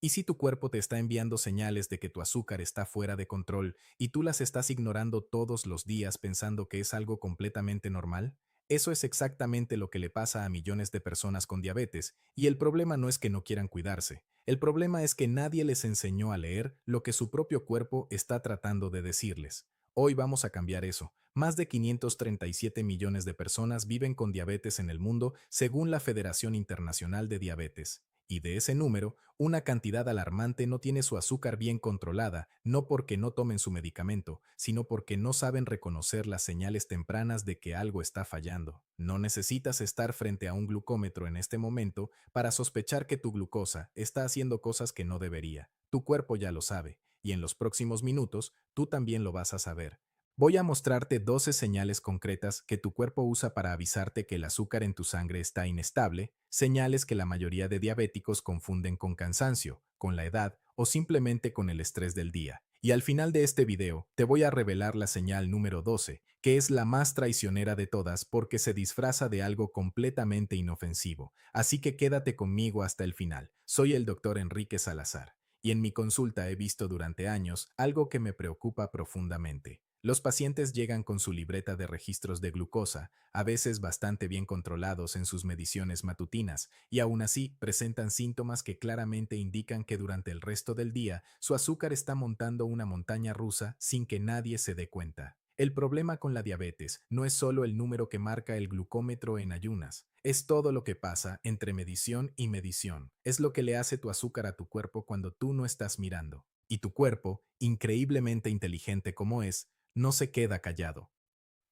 ¿Y si tu cuerpo te está enviando señales de que tu azúcar está fuera de control y tú las estás ignorando todos los días pensando que es algo completamente normal? Eso es exactamente lo que le pasa a millones de personas con diabetes, y el problema no es que no quieran cuidarse. El problema es que nadie les enseñó a leer lo que su propio cuerpo está tratando de decirles. Hoy vamos a cambiar eso. Más de 537 millones de personas viven con diabetes en el mundo según la Federación Internacional de Diabetes. Y de ese número, una cantidad alarmante no tiene su azúcar bien controlada, no porque no tomen su medicamento, sino porque no saben reconocer las señales tempranas de que algo está fallando. No necesitas estar frente a un glucómetro en este momento para sospechar que tu glucosa está haciendo cosas que no debería. Tu cuerpo ya lo sabe, y en los próximos minutos tú también lo vas a saber. Voy a mostrarte 12 señales concretas que tu cuerpo usa para avisarte que el azúcar en tu sangre está inestable, señales que la mayoría de diabéticos confunden con cansancio, con la edad o simplemente con el estrés del día. Y al final de este video te voy a revelar la señal número 12, que es la más traicionera de todas porque se disfraza de algo completamente inofensivo. Así que quédate conmigo hasta el final. Soy el doctor Enrique Salazar, y en mi consulta he visto durante años algo que me preocupa profundamente. Los pacientes llegan con su libreta de registros de glucosa, a veces bastante bien controlados en sus mediciones matutinas, y aún así presentan síntomas que claramente indican que durante el resto del día su azúcar está montando una montaña rusa sin que nadie se dé cuenta. El problema con la diabetes no es solo el número que marca el glucómetro en ayunas, es todo lo que pasa entre medición y medición. Es lo que le hace tu azúcar a tu cuerpo cuando tú no estás mirando. Y tu cuerpo, increíblemente inteligente como es, no se queda callado.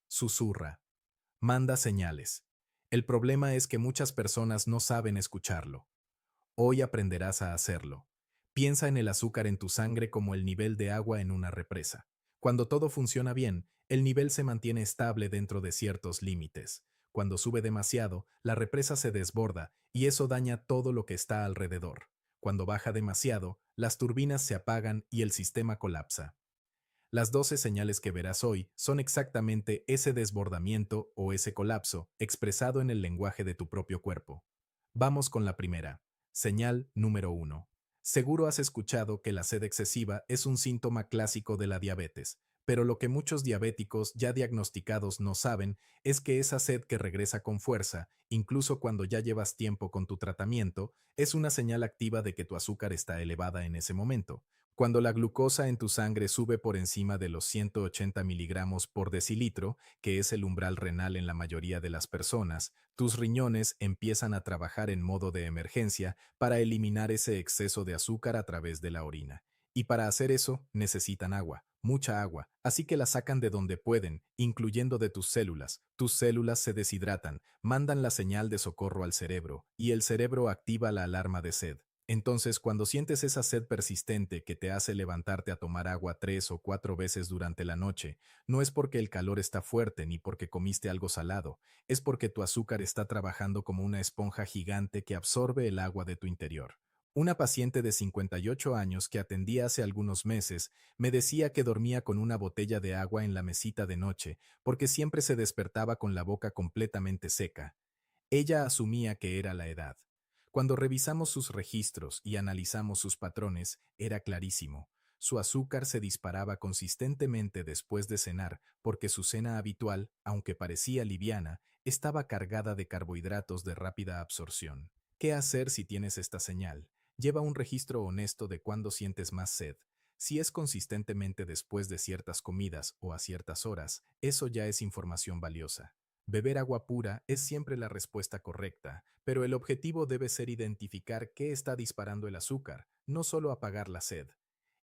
Susurra. Manda señales. El problema es que muchas personas no saben escucharlo. Hoy aprenderás a hacerlo. Piensa en el azúcar en tu sangre como el nivel de agua en una represa. Cuando todo funciona bien, el nivel se mantiene estable dentro de ciertos límites. Cuando sube demasiado, la represa se desborda y eso daña todo lo que está alrededor. Cuando baja demasiado, las turbinas se apagan y el sistema colapsa. Las 12 señales que verás hoy son exactamente ese desbordamiento o ese colapso expresado en el lenguaje de tu propio cuerpo. Vamos con la primera. Señal número 1. Seguro has escuchado que la sed excesiva es un síntoma clásico de la diabetes, pero lo que muchos diabéticos ya diagnosticados no saben es que esa sed que regresa con fuerza, incluso cuando ya llevas tiempo con tu tratamiento, es una señal activa de que tu azúcar está elevada en ese momento. Cuando la glucosa en tu sangre sube por encima de los 180 miligramos por decilitro, que es el umbral renal en la mayoría de las personas, tus riñones empiezan a trabajar en modo de emergencia para eliminar ese exceso de azúcar a través de la orina. Y para hacer eso necesitan agua, mucha agua, así que la sacan de donde pueden, incluyendo de tus células. Tus células se deshidratan, mandan la señal de socorro al cerebro, y el cerebro activa la alarma de sed. Entonces, cuando sientes esa sed persistente que te hace levantarte a tomar agua 3 o 4 veces durante la noche, no es porque el calor está fuerte ni porque comiste algo salado, es porque tu azúcar está trabajando como una esponja gigante que absorbe el agua de tu interior. Una paciente de 58 años que atendí hace algunos meses me decía que dormía con una botella de agua en la mesita de noche porque siempre se despertaba con la boca completamente seca. Ella asumía que era la edad. Cuando revisamos sus registros y analizamos sus patrones, era clarísimo. Su azúcar se disparaba consistentemente después de cenar porque su cena habitual, aunque parecía liviana, estaba cargada de carbohidratos de rápida absorción. ¿Qué hacer si tienes esta señal? Lleva un registro honesto de cuándo sientes más sed. Si es consistentemente después de ciertas comidas o a ciertas horas, eso ya es información valiosa. Beber agua pura es siempre la respuesta correcta, pero el objetivo debe ser identificar qué está disparando el azúcar, no solo apagar la sed.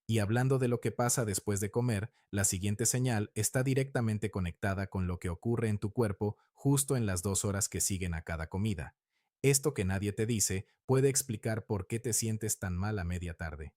Y hablando de lo que pasa después de comer, la siguiente señal está directamente conectada con lo que ocurre en tu cuerpo justo en las 2 horas que siguen a cada comida. Esto que nadie te dice puede explicar por qué te sientes tan mal a media tarde.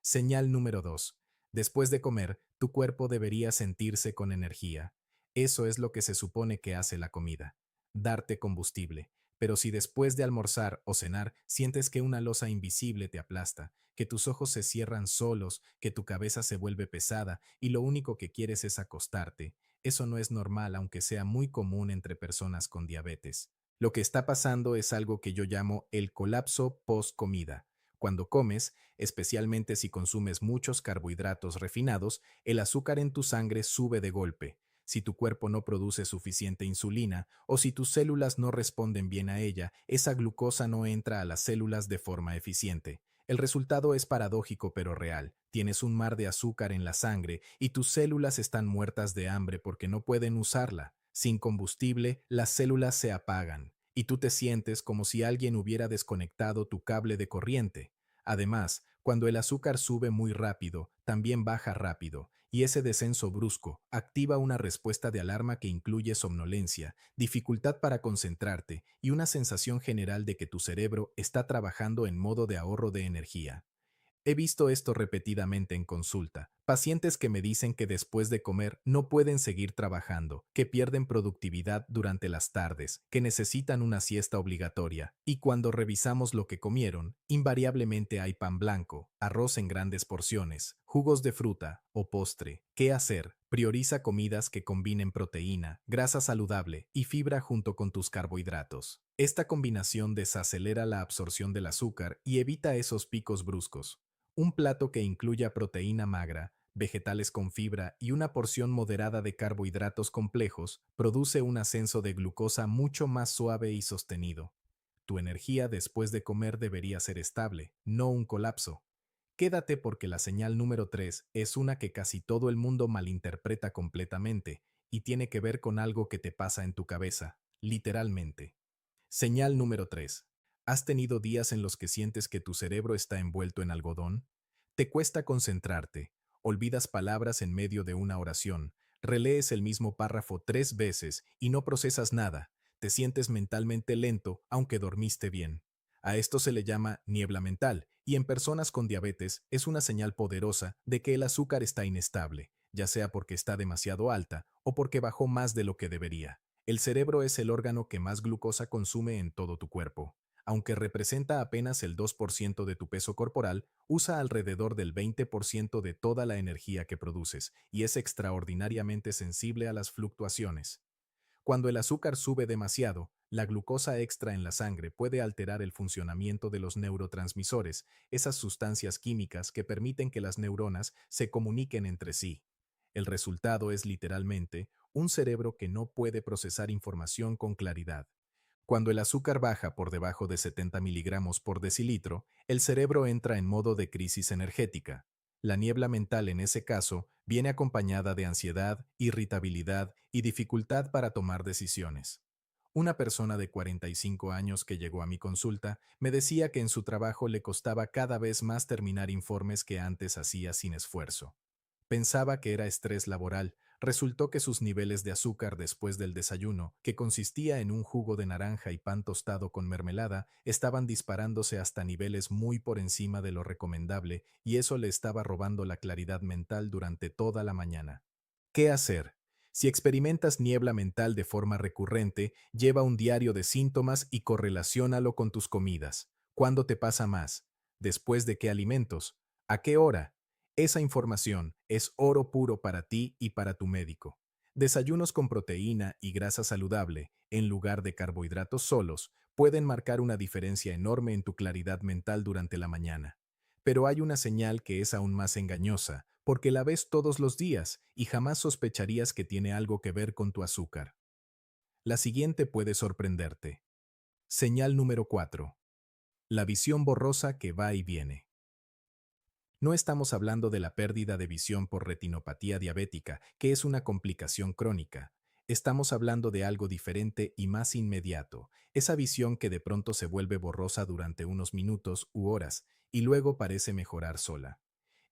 Señal número 2. Después de comer, tu cuerpo debería sentirse con energía. Eso es lo que se supone que hace la comida, darte combustible. Pero si después de almorzar o cenar sientes que una losa invisible te aplasta, que tus ojos se cierran solos, que tu cabeza se vuelve pesada y lo único que quieres es acostarte, eso no es normal aunque sea muy común entre personas con diabetes. Lo que está pasando es algo que yo llamo el colapso post-comida. Cuando comes, especialmente si consumes muchos carbohidratos refinados, el azúcar en tu sangre sube de golpe. Si tu cuerpo no produce suficiente insulina o si tus células no responden bien a ella, esa glucosa no entra a las células de forma eficiente. El resultado es paradójico pero real. Tienes un mar de azúcar en la sangre y tus células están muertas de hambre porque no pueden usarla. Sin combustible, las células se apagan y tú te sientes como si alguien hubiera desconectado tu cable de corriente. Además, cuando el azúcar sube muy rápido, también baja rápido, y ese descenso brusco activa una respuesta de alarma que incluye somnolencia, dificultad para concentrarte y una sensación general de que tu cerebro está trabajando en modo de ahorro de energía. He visto esto repetidamente en consulta. Pacientes que me dicen que después de comer no pueden seguir trabajando, que pierden productividad durante las tardes, que necesitan una siesta obligatoria. Y cuando revisamos lo que comieron, invariablemente hay pan blanco, arroz en grandes porciones, jugos de fruta o postre. ¿Qué hacer? Prioriza comidas que combinen proteína, grasa saludable y fibra junto con tus carbohidratos. Esta combinación desacelera la absorción del azúcar y evita esos picos bruscos. Un plato que incluya proteína magra, vegetales con fibra y una porción moderada de carbohidratos complejos produce un ascenso de glucosa mucho más suave y sostenido. Tu energía después de comer debería ser estable, no un colapso. Quédate porque la señal número 3 es una que casi todo el mundo malinterpreta completamente y tiene que ver con algo que te pasa en tu cabeza, literalmente. Señal número 3. ¿Has tenido días en los que sientes que tu cerebro está envuelto en algodón? Te cuesta concentrarte, olvidas palabras en medio de una oración, relees el mismo párrafo 3 veces y no procesas nada, te sientes mentalmente lento aunque dormiste bien. A esto se le llama niebla mental y en personas con diabetes es una señal poderosa de que el azúcar está inestable, ya sea porque está demasiado alta o porque bajó más de lo que debería. El cerebro es el órgano que más glucosa consume en todo tu cuerpo. Aunque representa apenas el 2% de tu peso corporal, usa alrededor del 20% de toda la energía que produces y es extraordinariamente sensible a las fluctuaciones. Cuando el azúcar sube demasiado, la glucosa extra en la sangre puede alterar el funcionamiento de los neurotransmisores, esas sustancias químicas que permiten que las neuronas se comuniquen entre sí. El resultado es literalmente un cerebro que no puede procesar información con claridad. Cuando el azúcar baja por debajo de 70 miligramos por decilitro, el cerebro entra en modo de crisis energética. La niebla mental en ese caso viene acompañada de ansiedad, irritabilidad y dificultad para tomar decisiones. Una persona de 45 años que llegó a mi consulta me decía que en su trabajo le costaba cada vez más terminar informes que antes hacía sin esfuerzo. Pensaba que era estrés laboral. Resultó que sus niveles de azúcar después del desayuno, que consistía en un jugo de naranja y pan tostado con mermelada, estaban disparándose hasta niveles muy por encima de lo recomendable y eso le estaba robando la claridad mental durante toda la mañana. ¿Qué hacer? Si experimentas niebla mental de forma recurrente, lleva un diario de síntomas y correlaciónalo con tus comidas. ¿Cuándo te pasa más? ¿Después de qué alimentos? ¿A qué hora? Esa información es oro puro para ti y para tu médico. Desayunos con proteína y grasa saludable, en lugar de carbohidratos solos, pueden marcar una diferencia enorme en tu claridad mental durante la mañana. Pero hay una señal que es aún más engañosa, porque la ves todos los días y jamás sospecharías que tiene algo que ver con tu azúcar. La siguiente puede sorprenderte. Señal número 4. La visión borrosa que va y viene. No estamos hablando de la pérdida de visión por retinopatía diabética, que es una complicación crónica. Estamos hablando de algo diferente y más inmediato, esa visión que de pronto se vuelve borrosa durante unos minutos u horas y luego parece mejorar sola.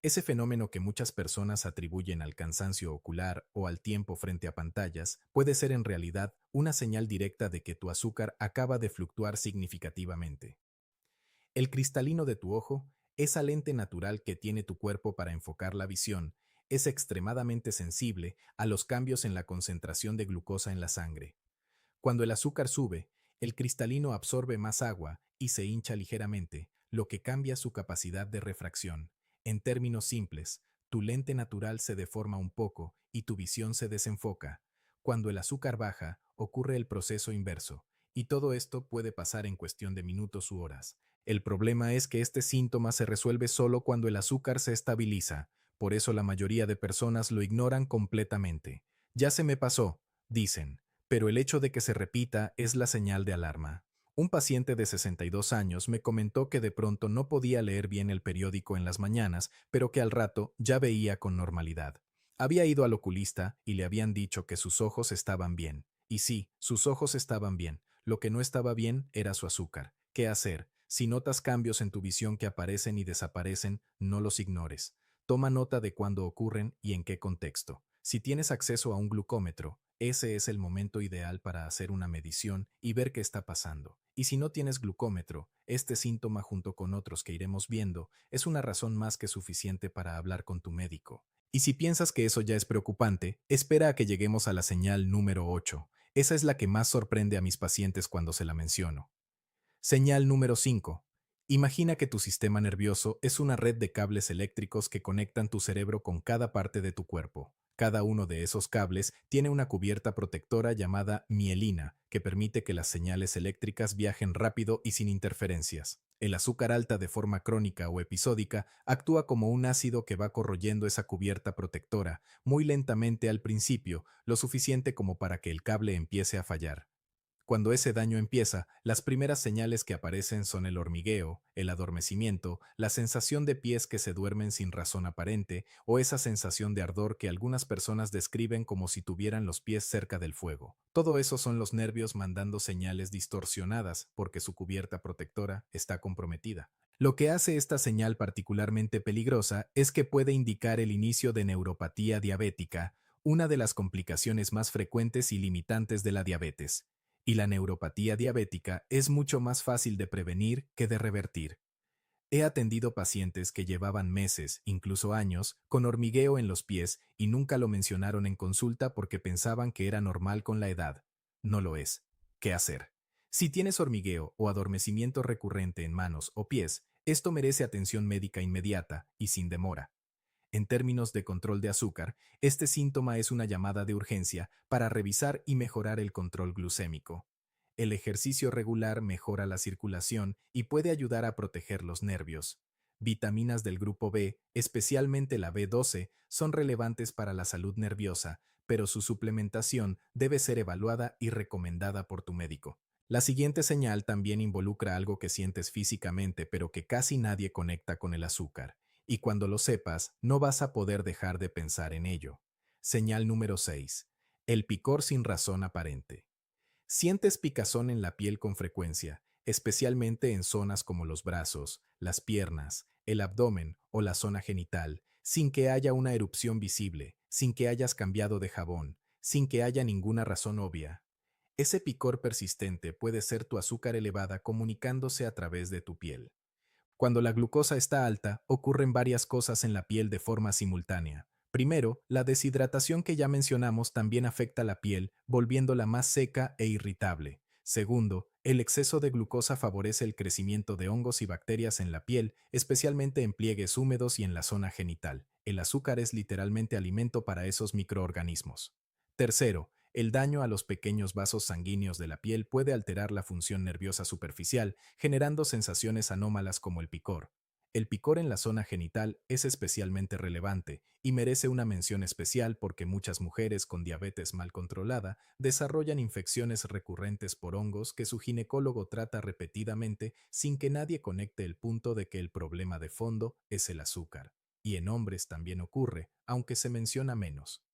Ese fenómeno que muchas personas atribuyen al cansancio ocular o al tiempo frente a pantallas puede ser en realidad una señal directa de que tu azúcar acaba de fluctuar significativamente. El cristalino de tu ojo, esa lente natural que tiene tu cuerpo para enfocar la visión, es extremadamente sensible a los cambios en la concentración de glucosa en la sangre. Cuando el azúcar sube, el cristalino absorbe más agua y se hincha ligeramente, lo que cambia su capacidad de refracción. En términos simples, tu lente natural se deforma un poco y tu visión se desenfoca. Cuando el azúcar baja, ocurre el proceso inverso, y todo esto puede pasar en cuestión de minutos u horas. El problema es que este síntoma se resuelve solo cuando el azúcar se estabiliza. Por eso la mayoría de personas lo ignoran completamente. Ya se me pasó, dicen, pero el hecho de que se repita es la señal de alarma. Un paciente de 62 años me comentó que de pronto no podía leer bien el periódico en las mañanas, pero que al rato ya veía con normalidad. Había ido al oculista y le habían dicho que sus ojos estaban bien. Y sí, sus ojos estaban bien. Lo que no estaba bien era su azúcar. ¿Qué hacer? Si notas cambios en tu visión que aparecen y desaparecen, no los ignores. Toma nota de cuándo ocurren y en qué contexto. Si tienes acceso a un glucómetro, ese es el momento ideal para hacer una medición y ver qué está pasando. Y si no tienes glucómetro, este síntoma junto con otros que iremos viendo es una razón más que suficiente para hablar con tu médico. Y si piensas que eso ya es preocupante, espera a que lleguemos a la señal número 8. Esa es la que más sorprende a mis pacientes cuando se la menciono. Señal número 5. Imagina que tu sistema nervioso es una red de cables eléctricos que conectan tu cerebro con cada parte de tu cuerpo. Cada uno de esos cables tiene una cubierta protectora llamada mielina, que permite que las señales eléctricas viajen rápido y sin interferencias. El azúcar alta de forma crónica o episódica actúa como un ácido que va corroyendo esa cubierta protectora, muy lentamente al principio, lo suficiente como para que el cable empiece a fallar. Cuando ese daño empieza, las primeras señales que aparecen son el hormigueo, el adormecimiento, la sensación de pies que se duermen sin razón aparente o esa sensación de ardor que algunas personas describen como si tuvieran los pies cerca del fuego. Todo eso son los nervios mandando señales distorsionadas porque su cubierta protectora está comprometida. Lo que hace esta señal particularmente peligrosa es que puede indicar el inicio de neuropatía diabética, una de las complicaciones más frecuentes y limitantes de la diabetes. Y la neuropatía diabética es mucho más fácil de prevenir que de revertir. He atendido pacientes que llevaban meses, incluso años, con hormigueo en los pies y nunca lo mencionaron en consulta porque pensaban que era normal con la edad. No lo es. ¿Qué hacer? Si tienes hormigueo o adormecimiento recurrente en manos o pies, esto merece atención médica inmediata y sin demora. En términos de control de azúcar, este síntoma es una llamada de urgencia para revisar y mejorar el control glucémico. El ejercicio regular mejora la circulación y puede ayudar a proteger los nervios. Vitaminas del grupo B, especialmente la B12, son relevantes para la salud nerviosa, pero su suplementación debe ser evaluada y recomendada por tu médico. La siguiente señal también involucra algo que sientes físicamente, pero que casi nadie conecta con el azúcar. Y cuando lo sepas, no vas a poder dejar de pensar en ello. Señal número 6. El picor sin razón aparente. Sientes picazón en la piel con frecuencia, especialmente en zonas como los brazos, las piernas, el abdomen o la zona genital, sin que haya una erupción visible, sin que hayas cambiado de jabón, sin que haya ninguna razón obvia. Ese picor persistente puede ser tu azúcar elevada comunicándose a través de tu piel. Cuando la glucosa está alta, ocurren varias cosas en la piel de forma simultánea. Primero, la deshidratación que ya mencionamos también afecta la piel, volviéndola más seca e irritable. Segundo, el exceso de glucosa favorece el crecimiento de hongos y bacterias en la piel, especialmente en pliegues húmedos y en la zona genital. El azúcar es literalmente alimento para esos microorganismos. Tercero, el daño a los pequeños vasos sanguíneos de la piel puede alterar la función nerviosa superficial, generando sensaciones anómalas como el picor. El picor en la zona genital es especialmente relevante y merece una mención especial porque muchas mujeres con diabetes mal controlada desarrollan infecciones recurrentes por hongos que su ginecólogo trata repetidamente sin que nadie conecte el punto de que el problema de fondo es el azúcar. Y en hombres también ocurre, aunque se menciona menos.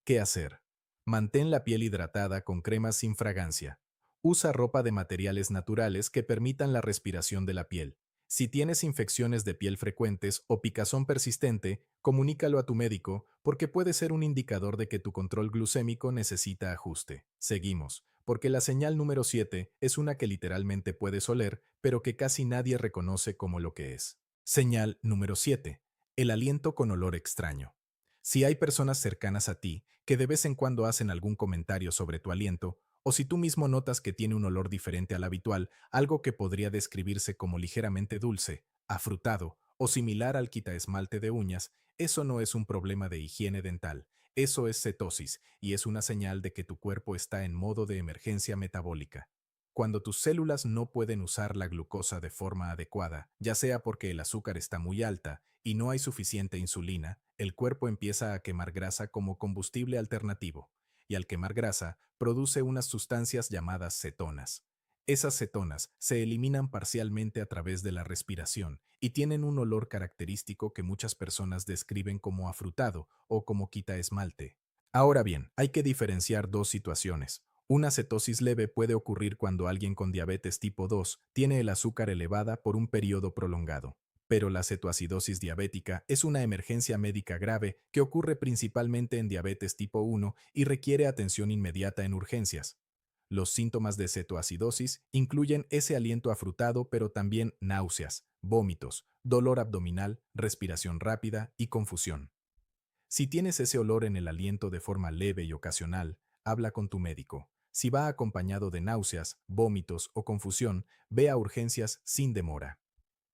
¿Qué hacer? Mantén la piel hidratada con cremas sin fragancia. Usa ropa de materiales naturales que permitan la respiración de la piel. Si tienes infecciones de piel frecuentes o picazón persistente, comunícalo a tu médico porque puede ser un indicador de que tu control glucémico necesita ajuste. Seguimos, porque la señal número 7 es una que literalmente puedes oler, pero que casi nadie reconoce como lo que es. Señal número 7. El aliento con olor extraño. Si hay personas cercanas a ti que de vez en cuando hacen algún comentario sobre tu aliento, o si tú mismo notas que tiene un olor diferente al habitual, algo que podría describirse como ligeramente dulce, afrutado o similar al quitaesmalte de uñas, eso no es un problema de higiene dental, eso es cetosis y es una señal de que tu cuerpo está en modo de emergencia metabólica. Cuando tus células no pueden usar la glucosa de forma adecuada, ya sea porque el azúcar está muy alta y no hay suficiente insulina, el cuerpo empieza a quemar grasa como combustible alternativo, y al quemar grasa, produce unas sustancias llamadas cetonas. Esas cetonas se eliminan parcialmente a través de la respiración y tienen un olor característico que muchas personas describen como afrutado o como quita esmalte. Ahora bien, hay que diferenciar dos situaciones. Una cetosis leve puede ocurrir cuando alguien con diabetes tipo 2 tiene el azúcar elevada por un periodo prolongado. Pero la cetoacidosis diabética es una emergencia médica grave que ocurre principalmente en diabetes tipo 1 y requiere atención inmediata en urgencias. Los síntomas de cetoacidosis incluyen ese aliento afrutado, pero también náuseas, vómitos, dolor abdominal, respiración rápida y confusión. Si tienes ese olor en el aliento de forma leve y ocasional, habla con tu médico. Si va acompañado de náuseas, vómitos o confusión, ve a urgencias sin demora.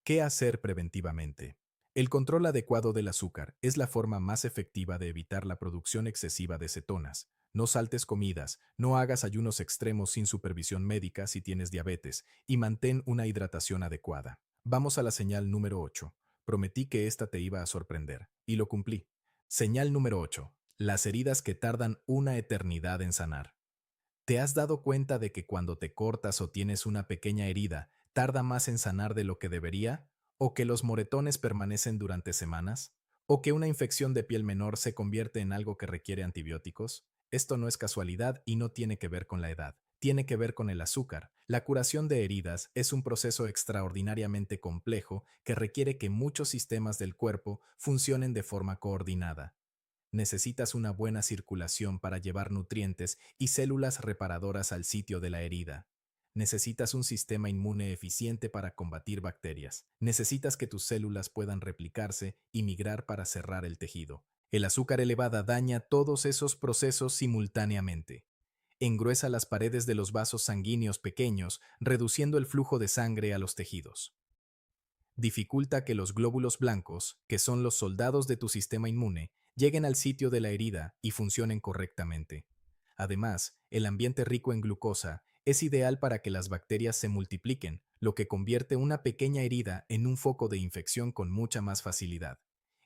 ¿Qué hacer preventivamente? El control adecuado del azúcar es la forma más efectiva de evitar la producción excesiva de cetonas. No saltes comidas, no hagas ayunos extremos sin supervisión médica si tienes diabetes y mantén una hidratación adecuada. Vamos a la señal número 8. Prometí que esta te iba a sorprender, y lo cumplí. Señal número 8. Las heridas que tardan una eternidad en sanar. ¿Te has dado cuenta de que cuando te cortas o tienes una pequeña herida, tarda más en sanar de lo que debería? ¿O que los moretones permanecen durante semanas? ¿O que una infección de piel menor se convierte en algo que requiere antibióticos? Esto no es casualidad y no tiene que ver con la edad, tiene que ver con el azúcar. La curación de heridas es un proceso extraordinariamente complejo que requiere que muchos sistemas del cuerpo funcionen de forma coordinada. Necesitas una buena circulación para llevar nutrientes y células reparadoras al sitio de la herida. Necesitas un sistema inmune eficiente para combatir bacterias. Necesitas que tus células puedan replicarse y migrar para cerrar el tejido. El azúcar elevada daña todos esos procesos simultáneamente. Engruesa las paredes de los vasos sanguíneos pequeños, reduciendo el flujo de sangre a los tejidos. Dificulta que los glóbulos blancos, que son los soldados de tu sistema inmune, lleguen al sitio de la herida y funcionen correctamente. Además, el ambiente rico en glucosa es ideal para que las bacterias se multipliquen, lo que convierte una pequeña herida en un foco de infección con mucha más facilidad.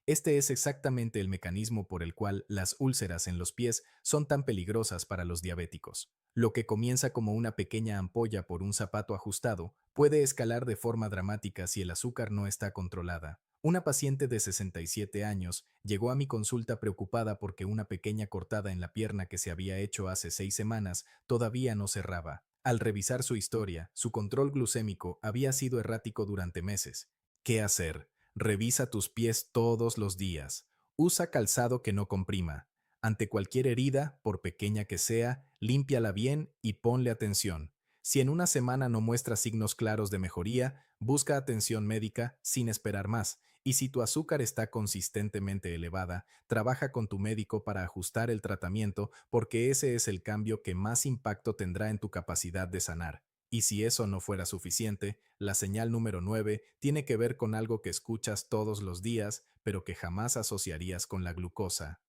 Este es exactamente el mecanismo por el cual las úlceras en los pies son tan peligrosas para los diabéticos. Lo que comienza como una pequeña ampolla por un zapato ajustado puede escalar de forma dramática si el azúcar no está controlada. Una paciente de 67 años llegó a mi consulta preocupada porque una pequeña cortada en la pierna que se había hecho hace 6 semanas todavía no cerraba. Al revisar su historia, su control glucémico había sido errático durante meses. ¿Qué hacer? Revisa tus pies todos los días. Usa calzado que no comprima. Ante cualquier herida, por pequeña que sea, límpiala bien y ponle atención. Si en una semana no muestra signos claros de mejoría, busca atención médica sin esperar más. Y si tu azúcar está consistentemente elevada, trabaja con tu médico para ajustar el tratamiento porque ese es el cambio que más impacto tendrá en tu capacidad de sanar. Y si eso no fuera suficiente, la señal número 9 tiene que ver con algo que escuchas todos los días, pero que jamás asociarías con la glucosa.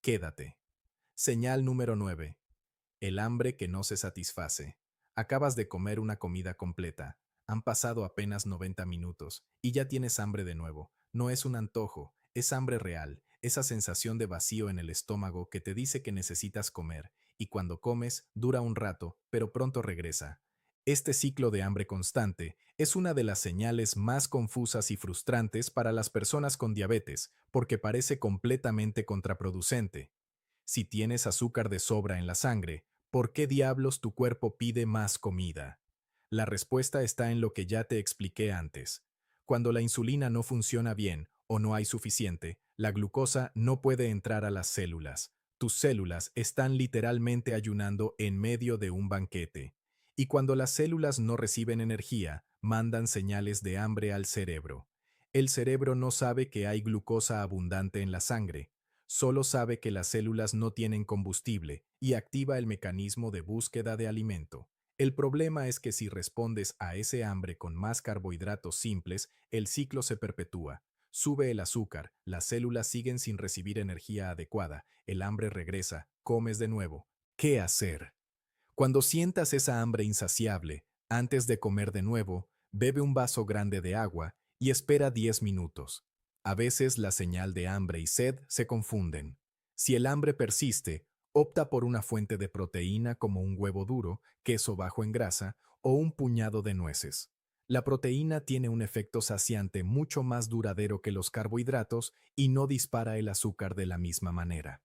Quédate. Señal número 9. El hambre que no se satisface. Acabas de comer una comida completa. Han pasado apenas 90 minutos y ya tienes hambre de nuevo. No es un antojo, es hambre real, esa sensación de vacío en el estómago que te dice que necesitas comer, y cuando comes dura un rato, pero pronto regresa. Este ciclo de hambre constante es una de las señales más confusas y frustrantes para las personas con diabetes, porque parece completamente contraproducente. Si tienes azúcar de sobra en la sangre, ¿por qué diablos tu cuerpo pide más comida? La respuesta está en lo que ya te expliqué antes. Cuando la insulina no funciona bien o no hay suficiente, la glucosa no puede entrar a las células. Tus células están literalmente ayunando en medio de un banquete. Y cuando las células no reciben energía, mandan señales de hambre al cerebro. El cerebro no sabe que hay glucosa abundante en la sangre, solo sabe que las células no tienen combustible y activa el mecanismo de búsqueda de alimento. El problema es que si respondes a ese hambre con más carbohidratos simples, el ciclo se perpetúa. Sube el azúcar, las células siguen sin recibir energía adecuada, el hambre regresa, comes de nuevo. ¿Qué hacer? Cuando sientas esa hambre insaciable, Antes de comer de nuevo, bebe un vaso grande de agua y espera 10 minutos. A veces la señal de hambre y sed se confunden. Si el hambre persiste, opta por una fuente de proteína como un huevo duro, queso bajo en grasa o un puñado de nueces. La proteína tiene un efecto saciante mucho más duradero que los carbohidratos y no dispara el azúcar de la misma manera.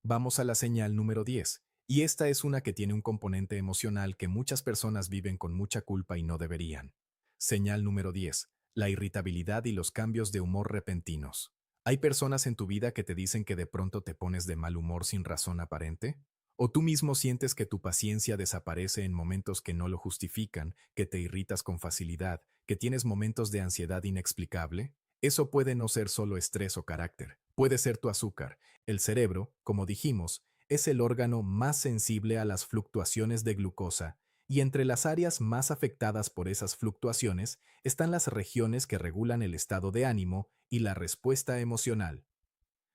Vamos a la señal número 10, y esta es una que tiene un componente emocional que muchas personas viven con mucha culpa y no deberían. Señal número 10, la irritabilidad y los cambios de humor repentinos. ¿Hay personas en tu vida que te dicen que de pronto te pones de mal humor sin razón aparente? ¿O tú mismo sientes que tu paciencia desaparece en momentos que no lo justifican, que te irritas con facilidad, que tienes momentos de ansiedad inexplicable? Eso puede no ser solo estrés o carácter, puede ser tu azúcar. El cerebro, como dijimos, es el órgano más sensible a las fluctuaciones de glucosa, y entre las áreas más afectadas por esas fluctuaciones están las regiones que regulan el estado de ánimo y la respuesta emocional.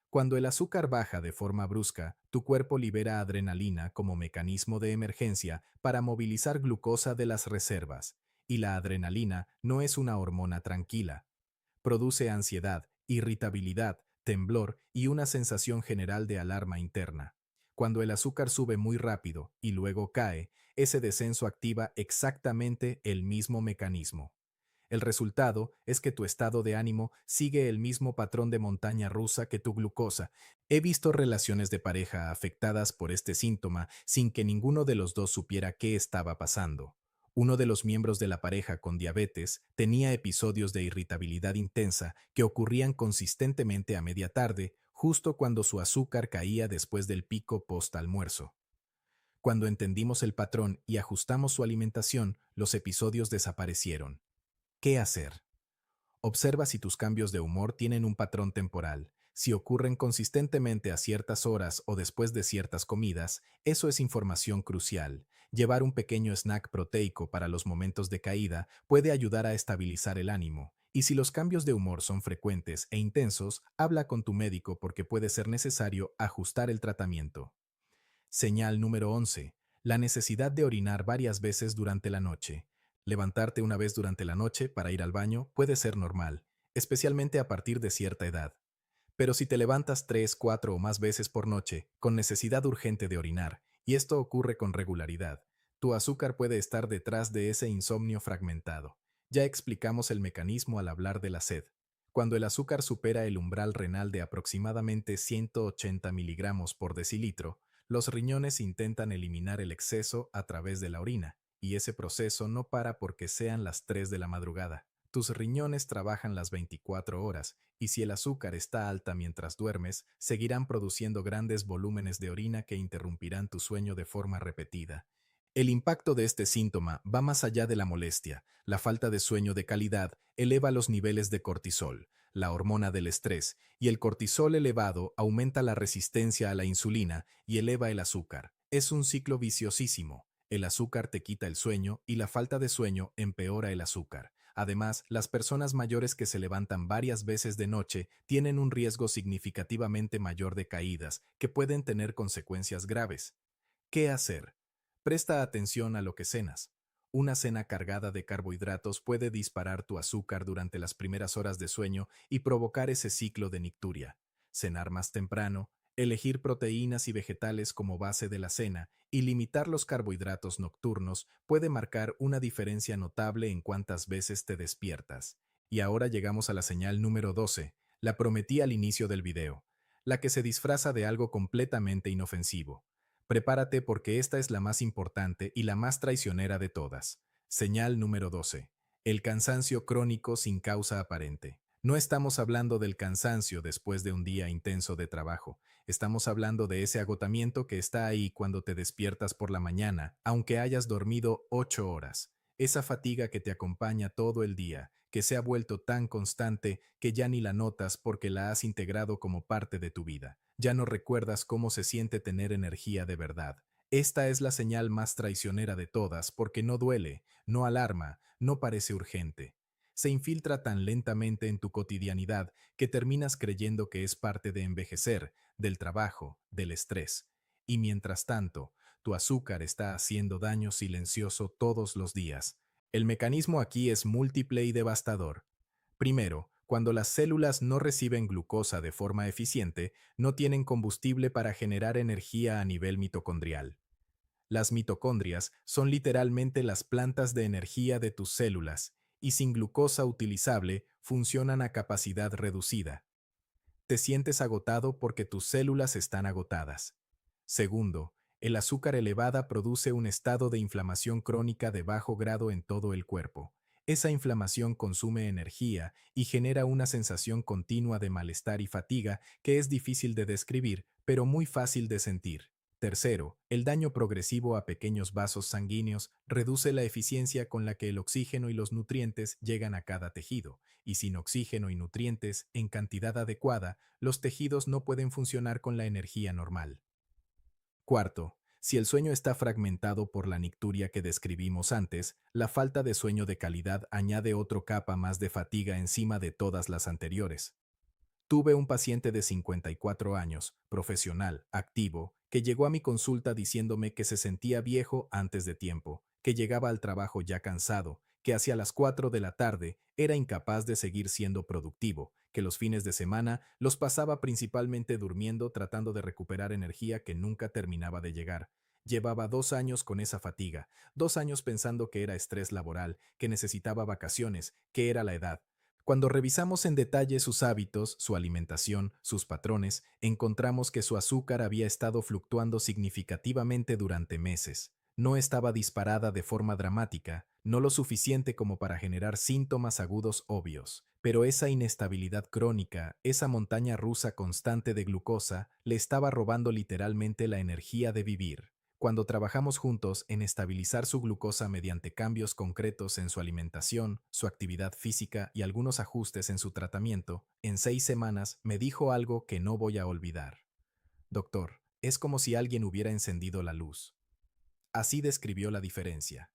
Cuando el azúcar baja de forma brusca, tu cuerpo libera adrenalina como mecanismo de emergencia para movilizar glucosa de las reservas, y la adrenalina no es una hormona tranquila. Produce ansiedad, irritabilidad, temblor y una sensación general de alarma interna. Cuando el azúcar sube muy rápido y luego cae, ese descenso activa exactamente el mismo mecanismo. El resultado es que tu estado de ánimo sigue el mismo patrón de montaña rusa que tu glucosa. He visto relaciones de pareja afectadas por este síntoma sin que ninguno de los dos supiera qué estaba pasando. Uno de los miembros de la pareja con diabetes tenía episodios de irritabilidad intensa que ocurrían consistentemente a media tarde, justo cuando su azúcar caía después del pico post-almuerzo. Cuando entendimos el patrón y ajustamos su alimentación, los episodios desaparecieron. ¿Qué hacer? Observa si tus cambios de humor tienen un patrón temporal. Si ocurren consistentemente a ciertas horas o después de ciertas comidas, eso es información crucial. Llevar un pequeño snack proteico para los momentos de caída puede ayudar a estabilizar el ánimo. Y si los cambios de humor son frecuentes e intensos, habla con tu médico porque puede ser necesario ajustar el tratamiento. Señal número 11. La necesidad de orinar varias veces durante la noche. Levantarte una vez durante la noche para ir al baño puede ser normal, especialmente a partir de cierta edad. Pero si te levantas 3, 4 o más veces por noche, con necesidad urgente de orinar, y esto ocurre con regularidad, tu azúcar puede estar detrás de ese insomnio fragmentado. Ya explicamos el mecanismo al hablar de la sed. Cuando el azúcar supera el umbral renal de aproximadamente 180 miligramos por decilitro, los riñones intentan eliminar el exceso a través de la orina, y ese proceso no para porque sean las 3 de la madrugada. Tus riñones trabajan las 24 horas, y si el azúcar está alta mientras duermes, seguirán produciendo grandes volúmenes de orina que interrumpirán tu sueño de forma repetida. El impacto de este síntoma va más allá de la molestia. La falta de sueño de calidad eleva los niveles de cortisol, la hormona del estrés, y el cortisol elevado aumenta la resistencia a la insulina y eleva el azúcar. Es un ciclo viciosísimo. El azúcar te quita el sueño y la falta de sueño empeora el azúcar. Además, las personas mayores que se levantan varias veces de noche tienen un riesgo significativamente mayor de caídas, que pueden tener consecuencias graves. ¿Qué hacer? Presta atención a lo que cenas. Una cena cargada de carbohidratos puede disparar tu azúcar durante las primeras horas de sueño y provocar ese ciclo de nicturia. Cenar más temprano, elegir proteínas y vegetales como base de la cena y limitar los carbohidratos nocturnos puede marcar una diferencia notable en cuántas veces te despiertas. Y ahora llegamos a la señal número 12, la prometí al inicio del video, la que se disfraza de algo completamente inofensivo. Prepárate porque esta es la más importante y la más traicionera de todas. Señal número 12. El cansancio crónico sin causa aparente. No estamos hablando del cansancio después de un día intenso de trabajo. Estamos hablando de ese agotamiento que está ahí cuando te despiertas por la mañana, aunque hayas dormido 8 horas. Esa fatiga que te acompaña todo el día, que se ha vuelto tan constante que ya ni la notas porque la has integrado como parte de tu vida. Ya no recuerdas cómo se siente tener energía de verdad. Esta es la señal más traicionera de todas porque no duele, no alarma, no parece urgente. Se infiltra tan lentamente en tu cotidianidad que terminas creyendo que es parte de envejecer, del trabajo, del estrés. Y mientras tanto, tu azúcar está haciendo daño silencioso todos los días. El mecanismo aquí es múltiple y devastador. Primero, cuando las células no reciben glucosa de forma eficiente, no tienen combustible para generar energía a nivel mitocondrial. Las mitocondrias son literalmente las plantas de energía de tus células, y sin glucosa utilizable funcionan a capacidad reducida. Te sientes agotado porque tus células están agotadas. Segundo, el azúcar elevada produce un estado de inflamación crónica de bajo grado en todo el cuerpo. Esa inflamación consume energía y genera una sensación continua de malestar y fatiga que es difícil de describir, pero muy fácil de sentir. Tercero, el daño progresivo a pequeños vasos sanguíneos reduce la eficiencia con la que el oxígeno y los nutrientes llegan a cada tejido, y sin oxígeno y nutrientes en cantidad adecuada, los tejidos no pueden funcionar con la energía normal. Cuarto, si el sueño está fragmentado por la nicturia que describimos antes, la falta de sueño de calidad añade otro capa más de fatiga encima de todas las anteriores. Tuve un paciente de 54 años, profesional, activo, que llegó a mi consulta diciéndome que se sentía viejo antes de tiempo, que llegaba al trabajo ya cansado, que hacia las 4 de la tarde era incapaz de seguir siendo productivo, que los fines de semana los pasaba principalmente durmiendo tratando de recuperar energía que nunca terminaba de llegar. Llevaba 2 años con esa fatiga, 2 años pensando que era estrés laboral, que necesitaba vacaciones, que era la edad. Cuando revisamos en detalle sus hábitos, su alimentación, sus patrones, encontramos que su azúcar había estado fluctuando significativamente durante meses. No estaba disparada de forma dramática, no lo suficiente como para generar síntomas agudos obvios, pero esa inestabilidad crónica, esa montaña rusa constante de glucosa, le estaba robando literalmente la energía de vivir. Cuando trabajamos juntos en estabilizar su glucosa mediante cambios concretos en su alimentación, su actividad física y algunos ajustes en su tratamiento, en 6 semanas me dijo algo que no voy a olvidar. Doctor, es como si alguien hubiera encendido la luz. Así describió la diferencia.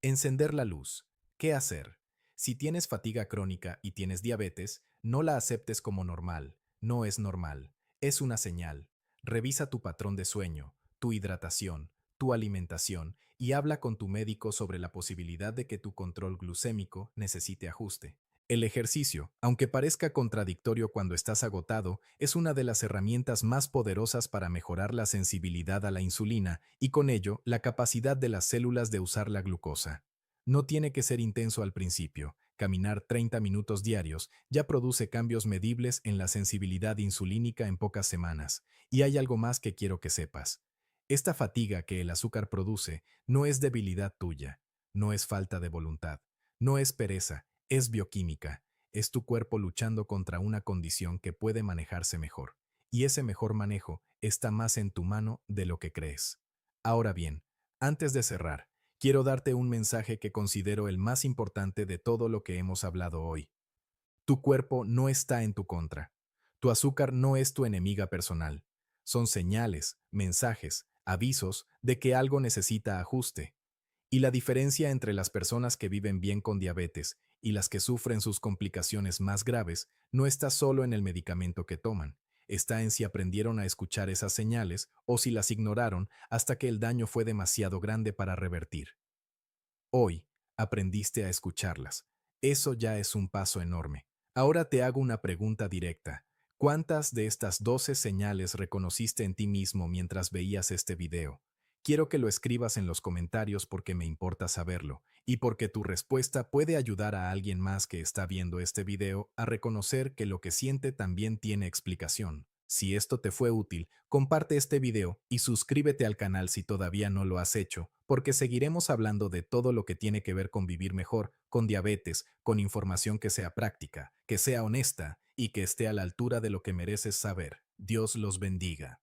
Encender la luz. ¿Qué hacer? Si tienes fatiga crónica y tienes diabetes, no la aceptes como normal. No es normal. Es una señal. Revisa tu patrón de sueño, tu hidratación, tu alimentación y habla con tu médico sobre la posibilidad de que tu control glucémico necesite ajuste. El ejercicio, aunque parezca contradictorio cuando estás agotado, es una de las herramientas más poderosas para mejorar la sensibilidad a la insulina y con ello la capacidad de las células de usar la glucosa. No tiene que ser intenso al principio. Caminar 30 minutos diarios ya produce cambios medibles en la sensibilidad insulínica en pocas semanas. Y hay algo más que quiero que sepas. Esta fatiga que el azúcar produce no es debilidad tuya, no es falta de voluntad, no es pereza, es bioquímica. Es tu cuerpo luchando contra una condición que puede manejarse mejor. Y ese mejor manejo está más en tu mano de lo que crees. Ahora bien, antes de cerrar, quiero darte un mensaje que considero el más importante de todo lo que hemos hablado hoy. Tu cuerpo no está en tu contra. Tu azúcar no es tu enemiga personal. Son señales, mensajes, avisos de que algo necesita ajuste. Y la diferencia entre las personas que viven bien con diabetes y las que sufren sus complicaciones más graves no está solo en el medicamento que toman, está en si aprendieron a escuchar esas señales o si las ignoraron hasta que el daño fue demasiado grande para revertir. Hoy aprendiste a escucharlas. Eso ya es un paso enorme. Ahora te hago una pregunta directa. ¿Cuántas de estas 12 señales reconociste en ti mismo mientras veías este video? Quiero que lo escribas en los comentarios porque me importa saberlo y porque tu respuesta puede ayudar a alguien más que está viendo este video a reconocer que lo que siente también tiene explicación. Si esto te fue útil, comparte este video y suscríbete al canal si todavía no lo has hecho, porque seguiremos hablando de todo lo que tiene que ver con vivir mejor, con diabetes, con información que sea práctica, que sea honesta y que esté a la altura de lo que mereces saber. Dios los bendiga.